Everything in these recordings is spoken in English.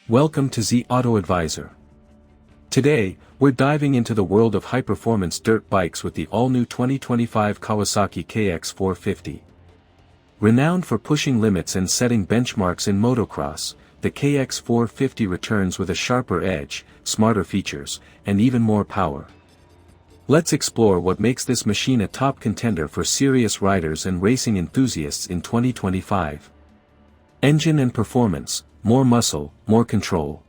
Welcome to the Autoadvisor. Today, we're diving into the world of high-performance dirt bikes with the all-new 2025 Kawasaki KX450. Renowned for pushing limits and setting benchmarks in motocross, the KX450 returns with a sharper edge, smarter features, and even more power. Let's explore what makes this machine a top contender for serious riders and racing enthusiasts in 2025. Engine and performance. More muscle, more control.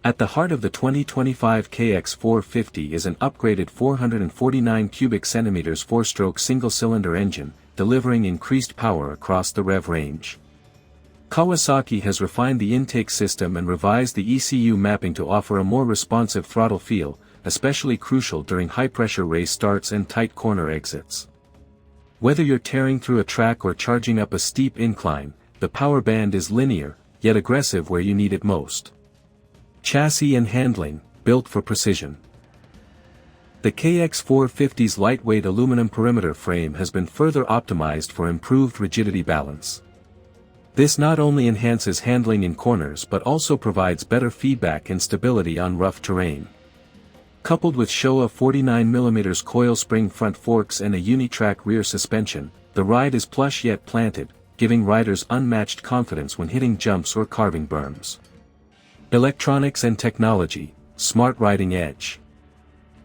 At the heart of the 2025 KX450 is an upgraded 449 cubic centimeters 4-stroke single-cylinder engine, delivering increased power across the rev range. Kawasaki has refined the intake system and revised the ECU mapping to offer a more responsive throttle feel, especially crucial during high-pressure race starts and tight corner exits. Whether you're tearing through a track or charging up a steep incline, the power band is linear, yet aggressive where you need it most. Chassis and handling, built for precision. The KX450's lightweight aluminum perimeter frame has been further optimized for improved rigidity balance. This not only enhances handling in corners but also provides better feedback and stability on rough terrain. Coupled with Showa 49mm coil spring front forks and a Unitrack rear suspension, the ride is plush yet planted, giving riders unmatched confidence when hitting jumps or carving berms. Electronics and technology, smart riding edge.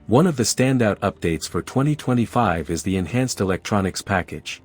One of the standout updates for 2025 is the enhanced electronics package.